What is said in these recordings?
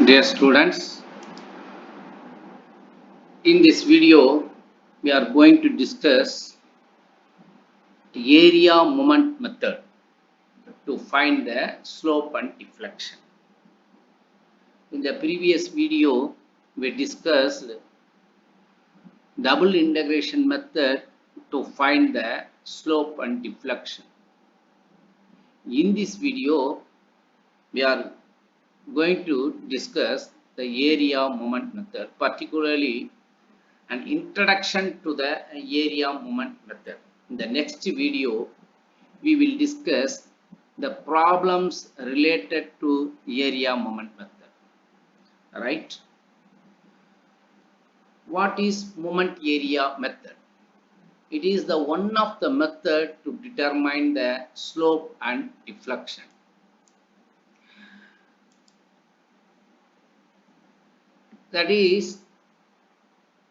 Dear students, in this video we are going to discuss area moment method to find the slope and deflection. In the previous video we discussed double integration method to find the slope and deflection. In this video we are going to discuss the area moment method, particularly an introduction to the area moment method. In the next video, we will discuss the problems related to area moment method. Right? What is moment area method? It is the one of the method to determine the slope and deflection. That is,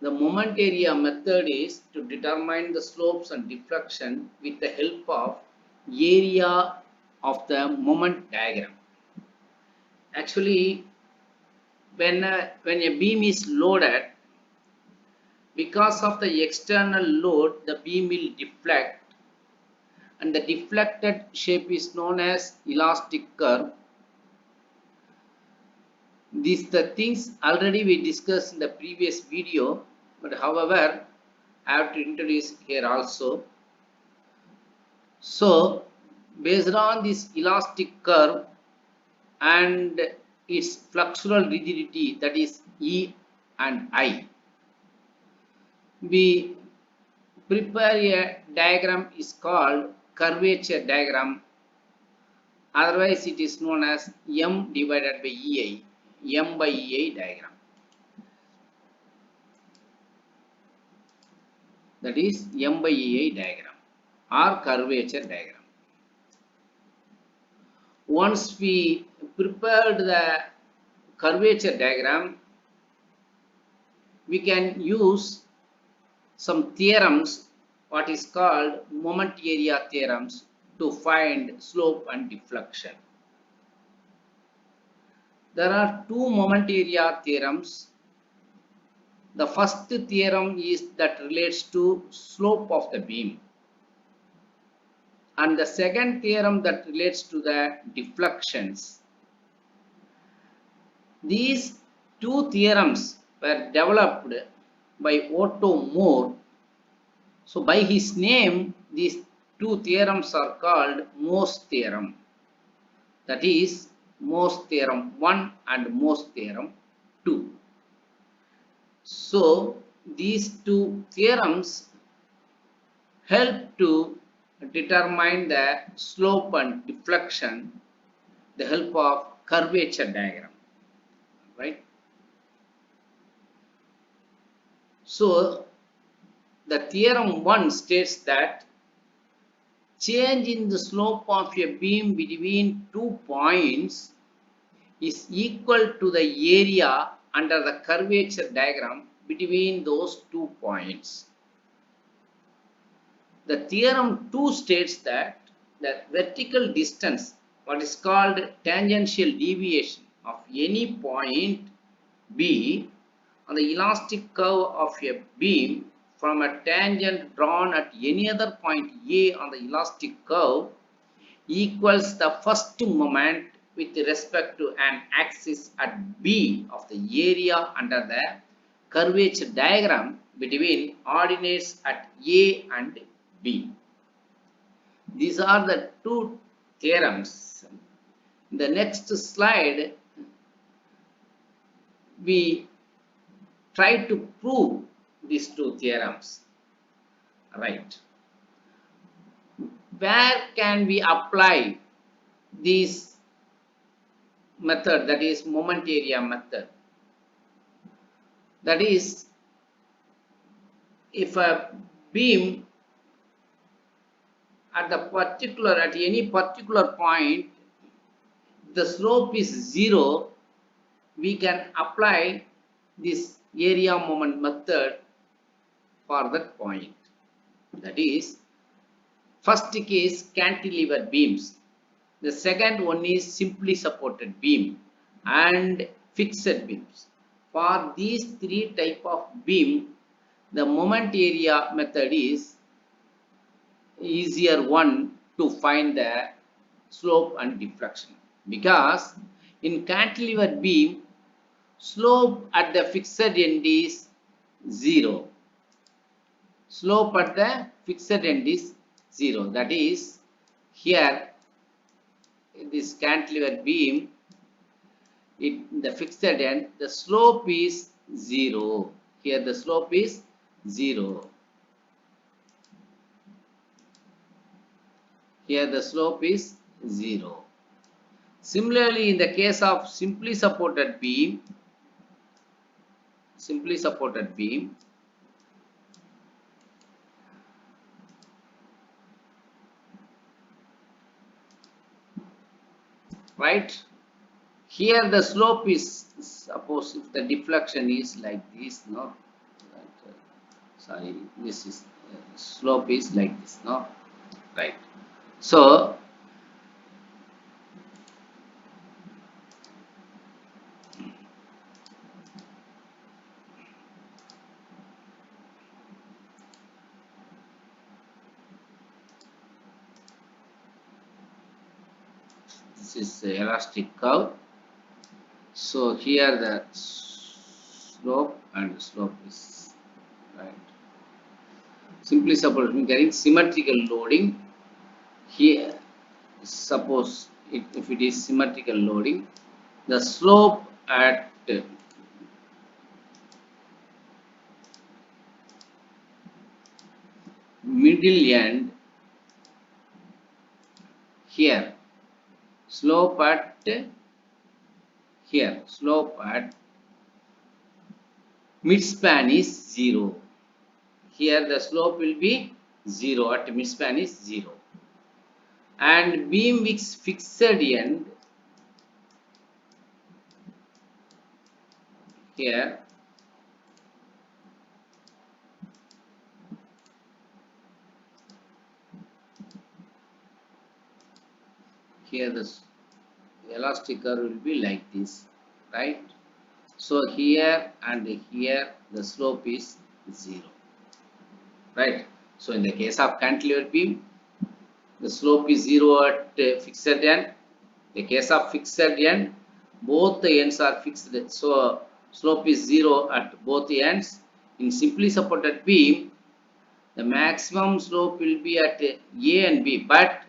the moment area method is to determine the slopes and deflection with the help of area of the moment diagram. Actually, when a beam is loaded, because of the external load, the beam will deflect, and the deflected shape is known as elastic curve. These the things already we discussed in the previous video, but however I have to introduce here also. So based on this elastic curve and its flexural rigidity, that is E and I, we prepare a diagram is called curvature diagram, otherwise it is known as M divided by EI, M by EI diagram. That is M by EI diagram or curvature diagram. Once we prepared the curvature diagram, we can use some theorems, what is called moment area theorems, to find slope and deflection. There are two moment area theorems. The first theorem is that relates to slope of the beam, and the second theorem that relates to the deflections. These two theorems were developed by Otto Moore. So by his name, these two theorems are called Moore's theorem. That is Moore's theorem 1 and Moore's theorem 2. So these two theorems help to determine the slope and deflection with the help of curvature diagram. Right? So the theorem 1 states that change in the slope of a beam between 2 points is equal to the area under the curvature diagram between those 2 points. The theorem 2 states that the vertical distance, what is called tangential deviation of any point B on the elastic curve of a beam from a tangent drawn at any other point A on the elastic curve equals the first moment with respect to an axis at B of the area under the curvature diagram between ordinates at A and B. These are the two theorems. In the next slide, we try to prove these two theorems. Right. Where can we apply this method, that is moment area method? That is, if a beam at any particular point, the slope is 0, we can apply this area moment method for that point. That is, first case cantilever beams, the second one is simply supported beam, and fixed beams. For these three type of beam, the moment area method is easier one to find the slope and deflection, because in cantilever beam, slope at the fixed end is 0. Slope at the fixed end is 0. That is, here in this cantilever beam, the fixed end, the slope is 0. Here the slope is 0. Here the slope is 0. Similarly, in the case of simply supported beam, right? Here the slope is, suppose if the deflection is like this, no? Sorry, this is slope is like this, no? Right. So this is the elastic curve. So here the slope and slope is right. Simply suppose we getting symmetrical loading here. Suppose if it is symmetrical loading, the slope at middle end here, slope at here, slope at midspan is 0. Here the slope will be 0 at midspan is 0. And beam with fixed end here, here the elastic curve will be like this, right? So here and here the slope is 0, right? So in the case of cantilever beam, the slope is 0 at fixed end. The case of fixed end, both the ends are fixed, so slope is 0 at both ends. In simply supported beam, the maximum slope will be at A and B, but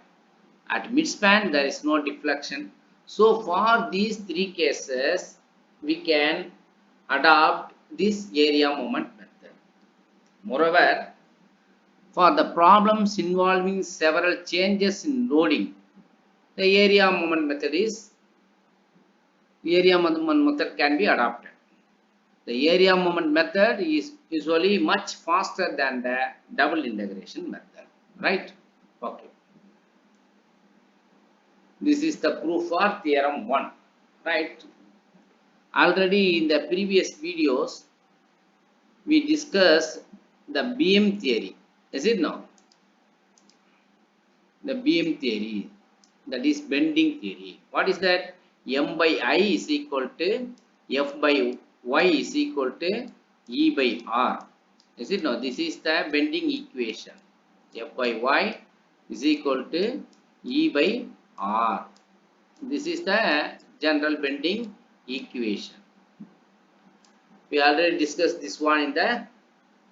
at midspan there is no deflection. So for these three cases, we can adopt this area moment method. Moreover, for the problems involving several changes in loading, the area moment method can be adopted. The area moment method is usually much faster than the double integration method, right? Okay. This is the proof for theorem 1, right? Already in the previous videos, we discussed the beam theory. Is it now? The beam theory, that is bending theory. What is that? M by I is equal to F by Y is equal to E by R. Is it now? This is the bending equation. F by Y is equal to E by R. This is the general bending equation. We already discussed this one in the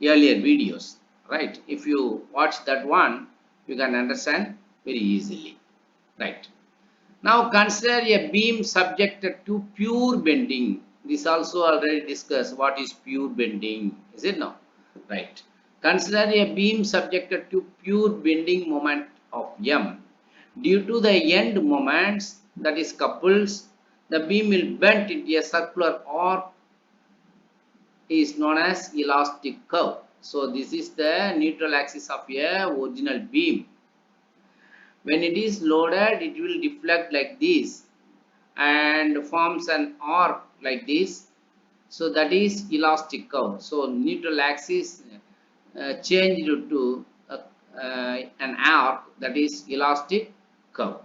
earlier videos, right? If you watch that one, you can understand very easily, right? Now consider a beam subjected to pure bending. This also already discussed what is pure bending, is it now? Right. Consider a beam subjected to pure bending moment of M. Due to the end moments, that is couples, the beam will bend into a circular arc is known as elastic curve. So this is the neutral axis of a original beam. When it is loaded, it will deflect like this and forms an arc like this. So that is elastic curve. So neutral axis changed to an arc, that is elastic curve.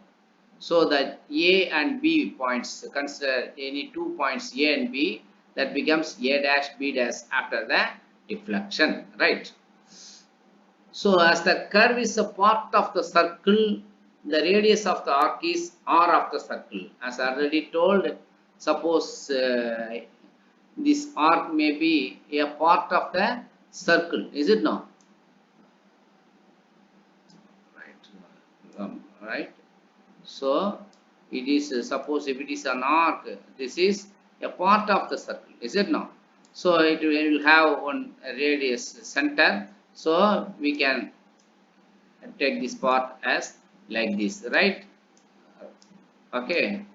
So that A and B points, consider any 2 points A and B, that becomes A dash B dash after the deflection, right? So as the curve is a part of the circle, the radius of the arc is R of the circle. As already told, suppose this arc may be a part of the circle, is it not? Right. So it is suppose if it is an arc, this is a part of the circle, is it not? So it will have one radius center. So we can take this part as like this, right? Okay.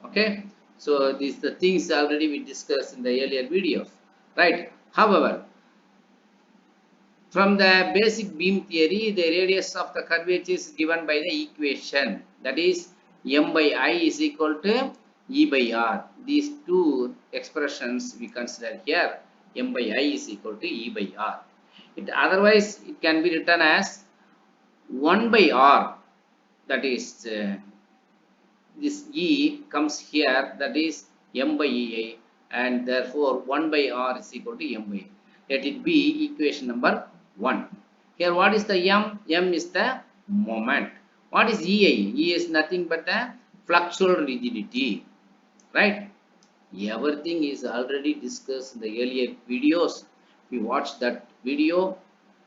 Okay. So these the things already we discussed in the earlier videos, right? However, from the basic beam theory, the radius of the curvature is given by the equation, that is m by I is equal to E by R. These two expressions we consider here, m by I is equal to E by R. Otherwise, it can be written as 1 by R, that is this E comes here, that is m by EI, and therefore 1 by R is equal to m by I. Let it be equation number 1. Here what is the m? M is the moment. What is EI? E is nothing but the fluxual rigidity, right? Everything is already discussed in the earlier videos. If you watch that video,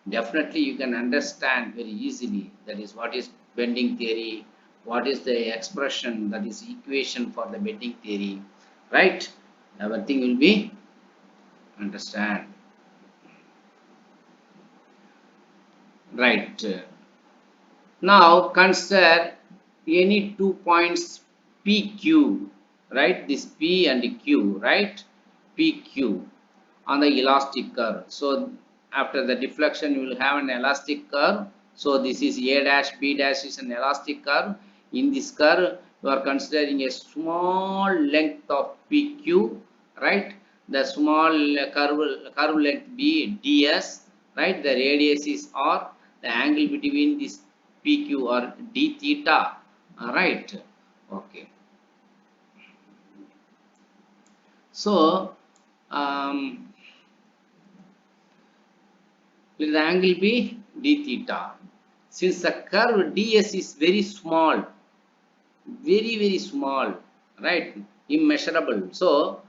definitely you can understand very easily, that is what is bending theory, what is the expression, that is equation for the bending theory, right? Everything will be understand, right? Now consider any 2 points PQ, right? This P and Q, right? PQ on the elastic curve. So after the deflection, you will have an elastic curve. So this is A dash, B dash is an elastic curve. In this curve, you are considering a small length of PQ, right? The small curve length B, ds, right? The radius is R. The angle between this PQ or d theta, right? Okay. So let the angle be d theta. Since the curve ds is very small, very small, right? Immeasurable. So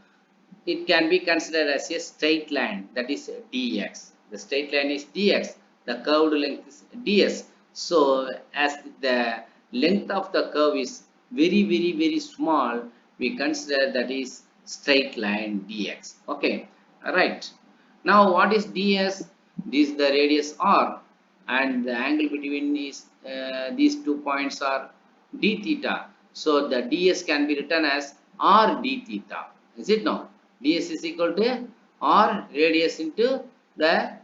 it can be considered as a straight line, that is dx. The straight line is dx. The curved length is ds. So as the length of the curve is very small, we consider that is straight line dx. Okay, right. Now what is ds? This is the radius r, and the angle between these 2 points are d theta. So the ds can be written as r d theta. Is it not? ds is equal to r radius into the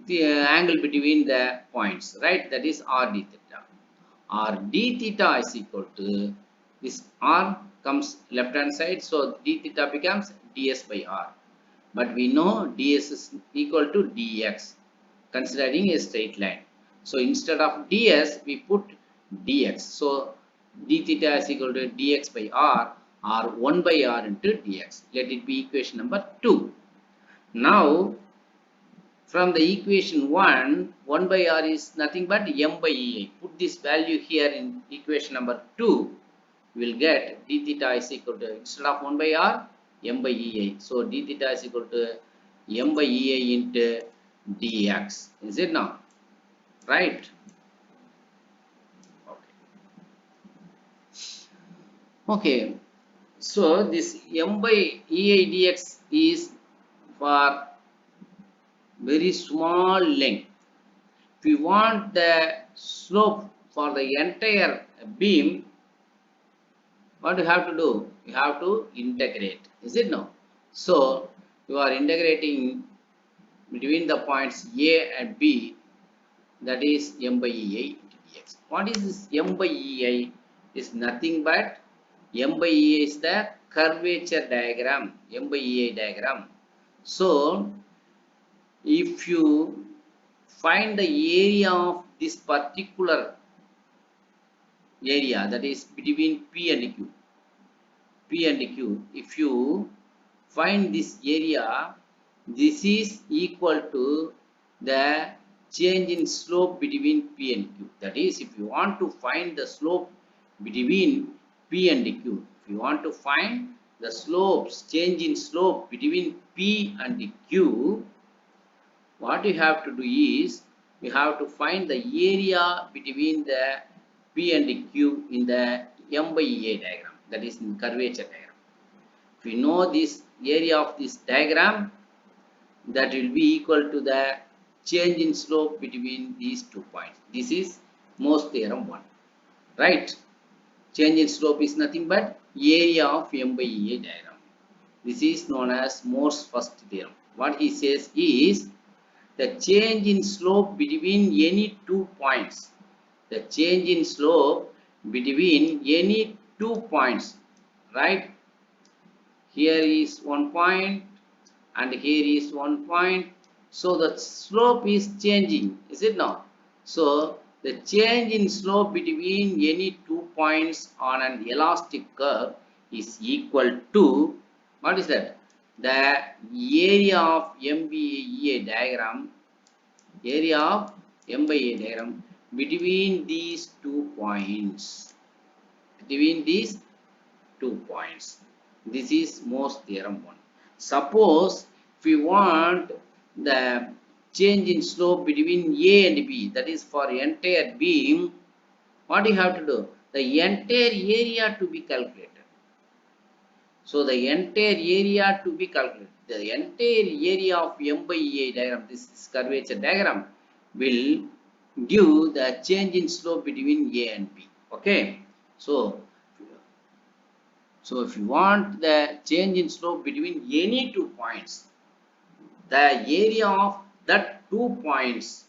angle between the points, right? That is r d theta. R d theta is equal to this r comes left hand side, so d theta becomes ds by r. But we know ds is equal to dx, considering a straight line. So instead of ds, we put dx. So d theta is equal to dx by r, or 1 by r into dx. Let it be equation number 2. Now, from the equation 1, 1 by r is nothing but m by ei. Put this value here in equation number 2. We will get d theta is equal to, instead of 1 by r, m by ei. So d theta is equal to m by ei into dx. Is it now? Right? Okay. So this m by ei dx is for very small length. If we want the slope for the entire beam, what you have to do? You have to integrate. Is it no? So you are integrating between the points A and B, that is m by ei into dx. What is this m by ei? Is nothing but m by ei is the curvature diagram, m by ei diagram. So if you find the area of this particular area, that is between P and Q. P and Q. If you find this area, this is equal to the change in slope between P and Q. That is, if you want to find the slope between P and Q, if you want to find the slopes, change in slope between P and Q, what you have to do is, you have to find the area between the P and Q in the M by A diagram, that is in curvature diagram. If we know this area of this diagram, that will be equal to the change in slope between these 2 points. This is Morse theorem 1, right? Change in slope is nothing but area of M by A diagram. This is known as Morse first theorem. What he says is, the change in slope between any 2 points, the change in slope between any 2 points, right? Here is 1 point and here is 1 point. So the slope is changing, is it not? So the change in slope between any 2 points on an elastic curve is equal to, what is that? The area of M by A diagram, area of M by A diagram between these 2 points. Between these 2 points. This is Morse theorem 1. Suppose if we want the change in slope between A and B, that is for entire beam, what you have to do? The entire area to be calculated. So the entire area to be calculated. The entire area of M by A diagram, this is curvature diagram, will give the change in slope between A and B. Okay. So if you want the change in slope between any 2 points, the area of that 2 points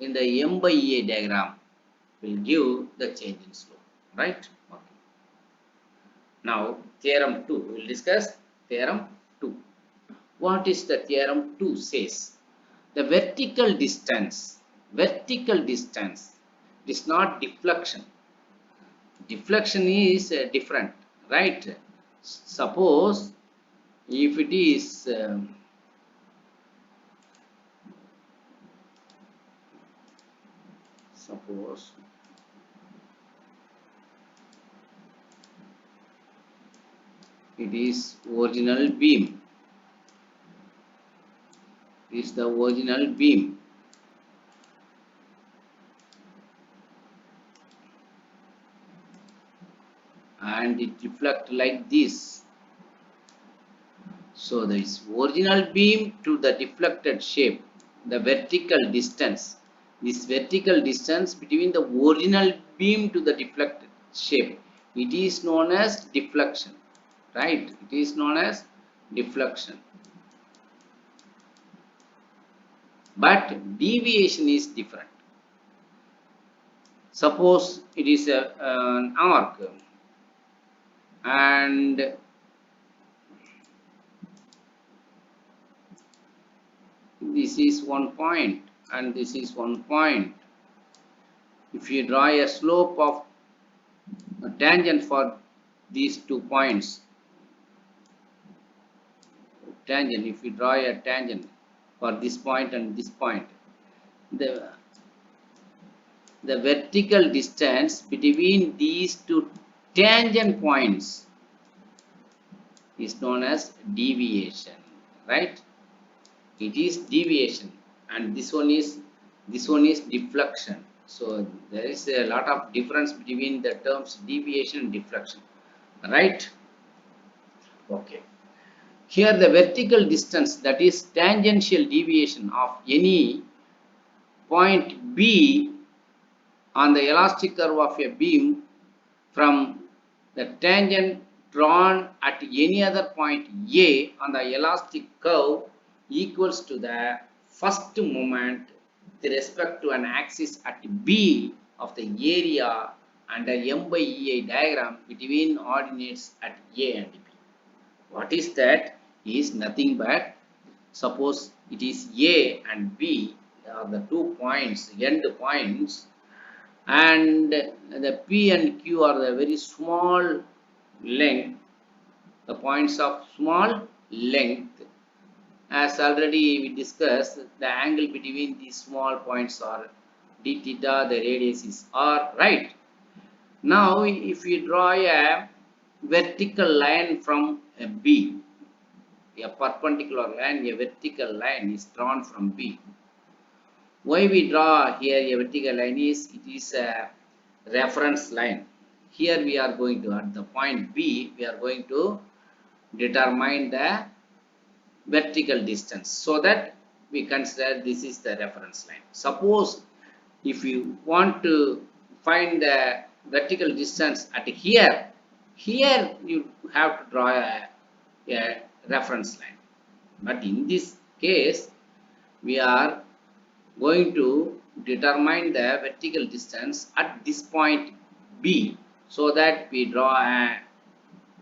in the M by A diagram will give the change in slope, right? Okay. Now, theorem 2, we will discuss theorem 2. What is the theorem 2 says? The vertical distance is not deflection. Deflection is different, right? Suppose if it is suppose it is original beam, is the original beam, and it reflect like this. So this original beam to the deflected shape, the vertical distance, this vertical distance between the original beam to the deflected shape, it is known as deflection, right? It is known as deflection. But deviation is different. Suppose it is an arc and this is 1 point and this is 1 point. If you draw a slope of a tangent for these 2 points, tangent, if you draw a tangent for this point and this point, the vertical distance between these 2 tangent points is known as deviation, right? It is deviation, and this one is deflection. So there is a lot of difference between the terms deviation and deflection, right? Okay. Here the vertical distance, that is tangential deviation of any point B on the elastic curve of a beam from the tangent drawn at any other point A on the elastic curve equals to the first moment with respect to an axis at B of the area under M by A diagram between ordinates at A and B. What is that? Is nothing but, suppose it is A and B are the 2 points, end points. and the P and Q are the very small length, the points of small length. As already we discussed, the angle between these small points are d theta, the radius is r, right? Now, if we draw a vertical line from a B, a perpendicular line, a vertical line is drawn from B. Why we draw here a vertical line is, it is a reference line. Here we are going to, at the point B, we are going to determine the vertical distance, so that we consider this is the reference line. Suppose if you want to find the vertical distance at here you have to draw a reference line, but in this case we are going to determine the vertical distance at this point B, so that we draw a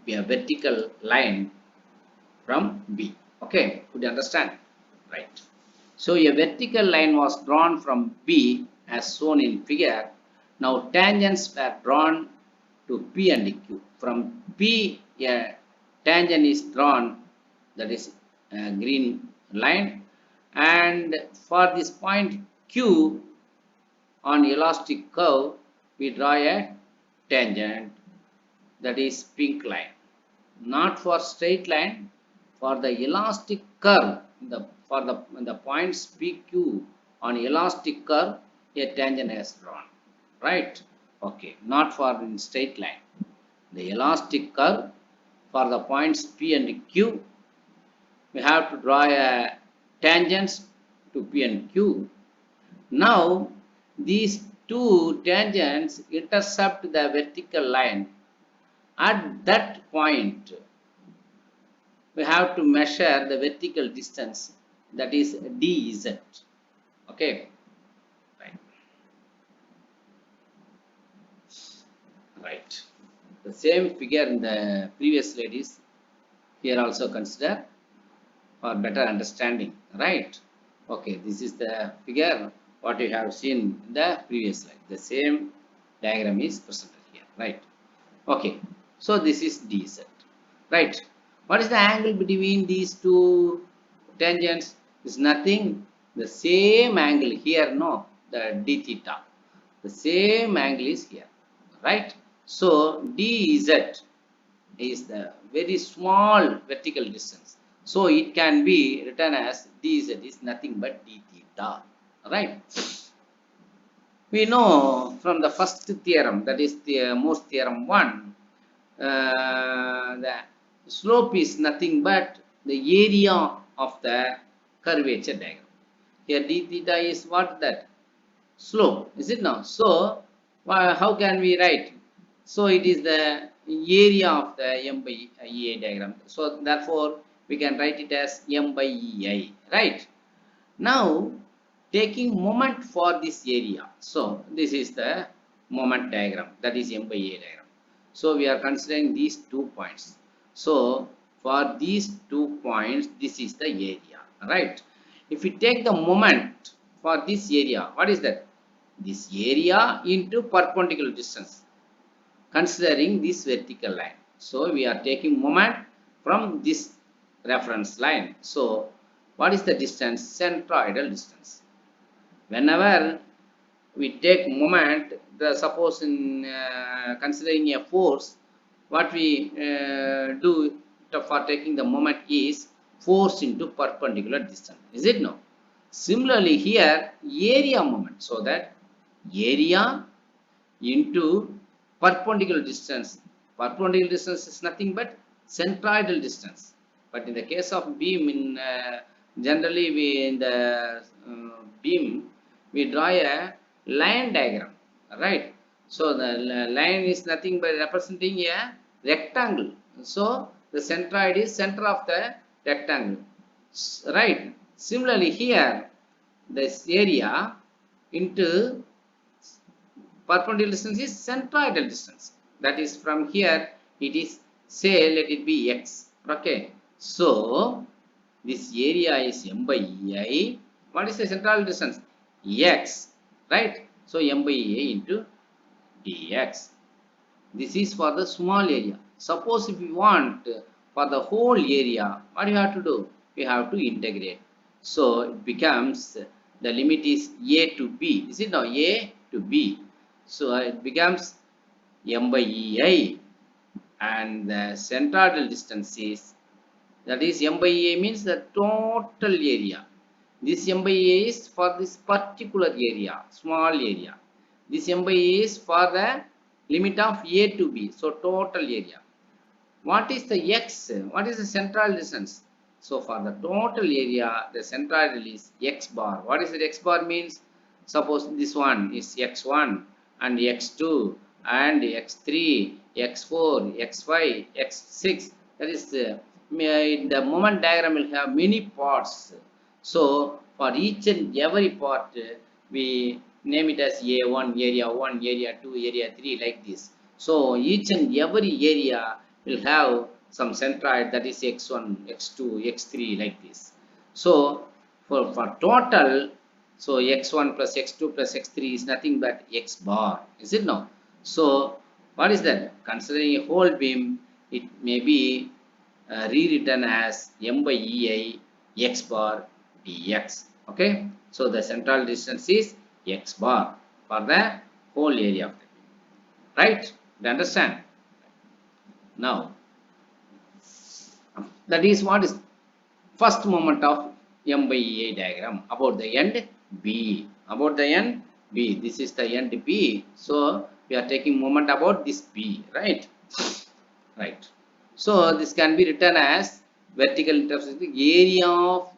vertical line from B. Okay, could you understand? Right. So a vertical line was drawn from B as shown in figure. Now tangents were drawn to P and Q. From P, a tangent is drawn, that is a green line, and for this point Q on elastic curve, we draw a tangent, that is pink line. Not for straight line, for the elastic curve, for the points PQ on elastic curve, a tangent is drawn, right? Okay, not for in straight line. The elastic curve for the points P and Q, we have to draw a tangents to P and Q. Now, these two tangents intercept the vertical line. At that point, we have to measure the vertical distance, that is dz. Okay, right. The same figure in the previous slide is here also consider for better understanding, right? Okay, this is the figure what you have seen in the previous slide. The same diagram is presented here, right? Okay, so this is dz, right? What is the angle between these two tangents? Is nothing. The same angle here, no, the d theta. The same angle is here, right? So dz is the very small vertical distance. So it can be written as dz is nothing but d theta, right? We know from the first theorem, that is the Morse theorem 1, the slope is nothing but the area of the curvature diagram. Here d theta is what? That slope, is it now? So how can we write? So it is the area of the m by ei diagram. So therefore we can write it as m by ei, right? Now taking moment for this area. So this is the moment diagram, that is m by a diagram. So we are considering these 2 points. So for these 2 points, this is the area, right? If we take the moment for this area, what is that? This area into perpendicular distance, considering this vertical line. So we are taking moment from this reference line. So what is the distance? Centroidal distance. Whenever we take moment, suppose in considering a force, what we do for taking the moment is force into perpendicular distance, is it no? Similarly here, area moment, so that area into perpendicular distance. Perpendicular distance is nothing but centroidal distance. But in the case of beam, in generally we in the beam we draw a line diagram, right? So the line is nothing but representing a rectangle. So the centroid is center of the rectangle, right? Similarly here, this area into perpendicular distance is centroidal distance. That is from here, it is, say, let it be x. Okay. So this area is m by ei. What is the centroidal distance? X. Right. So m by a into dx. This is for the small area. Suppose if you want for the whole area, what you have to do? We have to integrate. So it becomes the limit is a to b. Is it now a to b? So it becomes m by ei, and the centroidal distance is, that is m by a means the total area. This m by a is for this particular area, small area. This m by a is for the limit of a to b, so total area. What is the x? What is the central distance? So for the total area, the centroidal is x bar. What is it? X bar means, suppose this one is x1 and x2 and x3, x4, x5, x6. That is the moment diagram will have many parts. So for each and every part, we name it as A1, area 1, area 2, area 3, like this. So each and every area will have some centroid, that is x1, x2, x3, like this. So for total, so x1 plus x2 plus x3 is nothing but x bar, is it no? So what is that? Considering a whole beam, it may be rewritten as m by ei x bar dx. Okay, so the central distance is x bar for the whole area of the beam, right? Do you understand? Now that is what is first moment of m by e diagram about the end b. About the end b, this is the end b. So we are taking moment about this b, right? Right. So this can be written as vertical intercept, the area of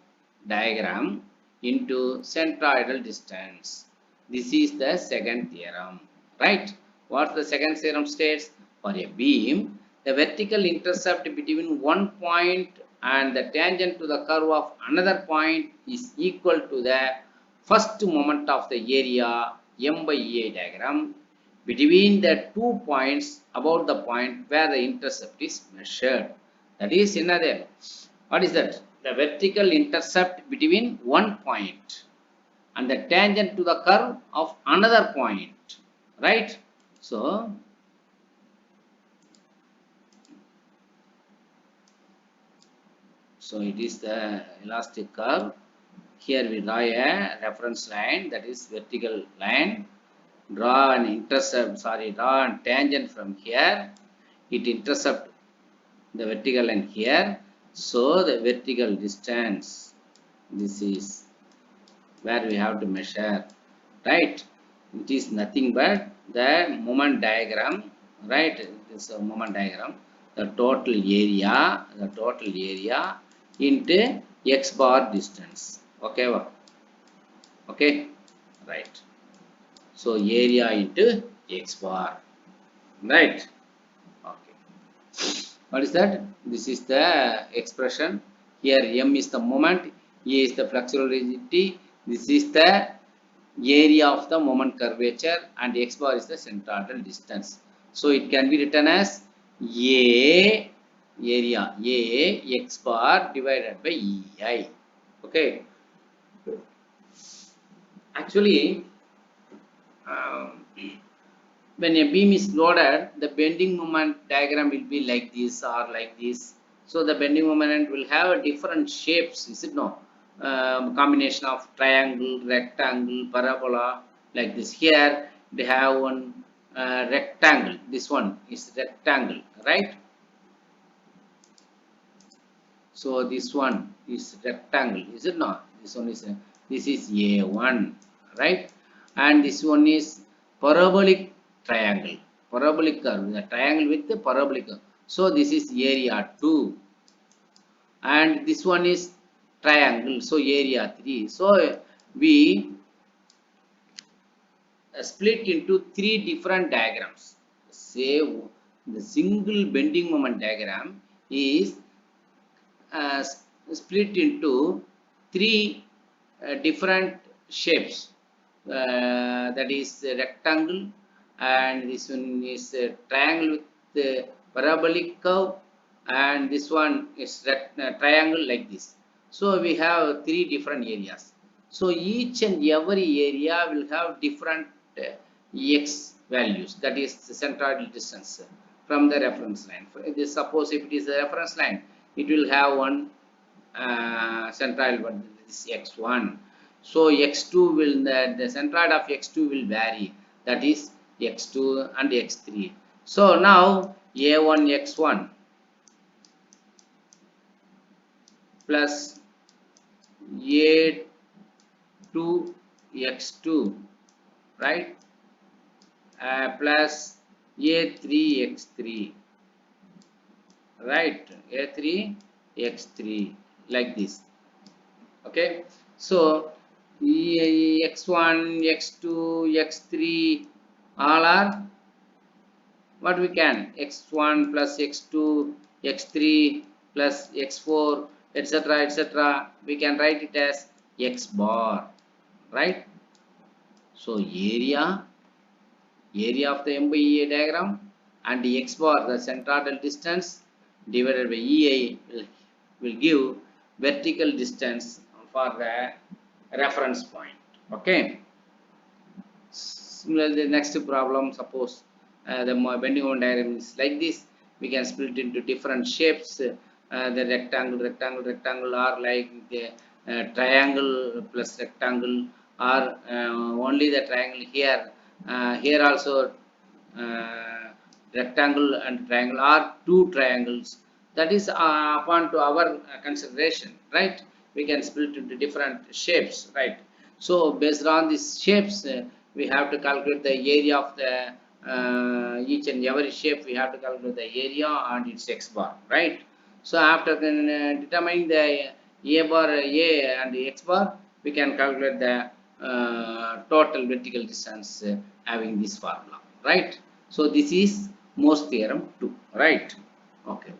diagram into centroidal distance. This is the second theorem, right? What the second theorem states? For a beam, the vertical intercept between one point and the tangent to the curve of another point is equal to the first moment of the area m by e diagram between the 2 points about the point where the intercept is measured. That is another. What is that? The vertical intercept between one point and the tangent to the curve of another point, right? So it is the elastic curve. Here we draw a reference line, that is vertical line. Draw an intercept, draw a tangent from here. It intercept the vertical line here. So the vertical distance, this is where we have to measure, right? It is nothing but the moment diagram, right? This is a moment diagram. The total area into x bar distance. Okay, okay, right? So area into x bar, right? Okay. What is that? This is the expression. Here m is the moment, a is the flexural rigidity. This is the area of the moment curvature, and x bar is the centroidal distance. So it can be written as a area a x bar divided by ei. Okay. Actually, when a beam is loaded, the bending moment diagram will be like this or like this. So the bending moment will have different shapes, is it no? Combination of triangle, rectangle, parabola, like this. Here they have one rectangle. This one is rectangle, right? So this one is rectangle, is it not? This one is this is A1, right? And this one is parabolic triangle, parabolic curve, the triangle with the parabolic curve. So this is area 2, and this one is triangle, so area 3. So we split into 3 different diagrams. Say the single bending moment diagram is split into 3 different shapes. That is rectangle, and this one is a triangle with the parabolic curve, and this one is triangle like this. So we have 3 different areas. So each and every area will have different x values, that is the centroidal distance from the reference line. Suppose if it is a reference line, it will have one centroidal, but this x1. So x2 will, the centroid of x2 will vary, that is x2 and x3. So now a1 x1 plus a2 x2, right, plus a3 x3, right, a3 x3, like this. Okay, so x1 x2 x3 all are what we can, x1 plus x2 x3 plus x4 etc etc, we can write it as x bar, right? So area of the M by EA diagram and the x bar, the centroidal distance, divided by EA will give vertical distance for the reference point. Okay. Similarly, the next problem, suppose the bending moment diagram is like this. We can split into different shapes. The rectangle, or like the triangle plus rectangle, or only the triangle here. Here also rectangle and triangle, or two triangles. That is upon to our consideration, right? We can split into different shapes, right? So based on these shapes, we have to calculate the area of the each and every shape. We have to calculate the area and its x bar, right? So after determining the a bar, a and the x bar, we can calculate the total vertical distance having this formula, right? So this is Morse theorem 2, right? Okay.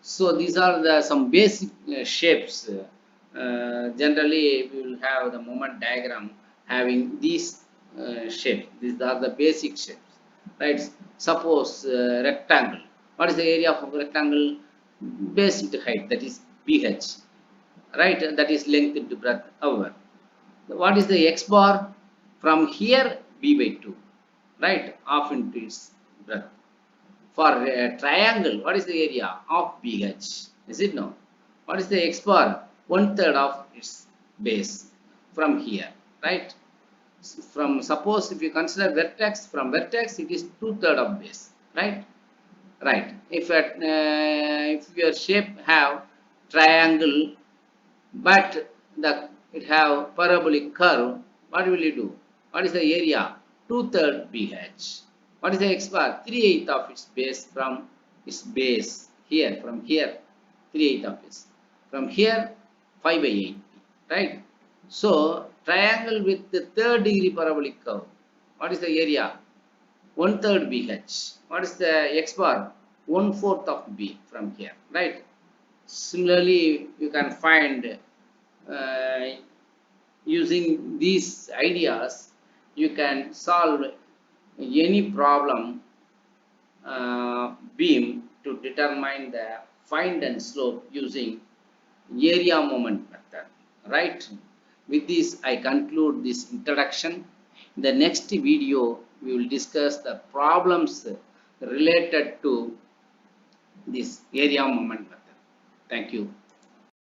So these are the some basic shapes. Generally, we will have the moment diagram having these shapes. These are the basic shapes, right? Suppose rectangle. What is the area of rectangle? Base into height, that is BH, right? That is length into breadth, hour. What is the x bar? From here, b by 2, right? Half into its breadth. For a triangle, what is the area of BH? Is it no? What is the x bar? 1/3 of its base from here, right? From, suppose if you consider vertex, from vertex it is 2/3 of base, right? Right. If your shape have triangle, but it have parabolic curve, what will you do? What is the area? 2/3 BH. What is the x bar? 3/8 of its base from its base here, from here 3/8 of its, from here 5 by 8, right? So triangle with the third degree parabolic curve, what is the area? 1/3 BH. What is the x bar? 1/4 of B from here, right? Similarly, you can find using these ideas, you can solve any problem beam to determine the find and slope using area moment method, right? With this, I conclude this introduction. In the next video, we will discuss the problems related to this area moment method. Thank you.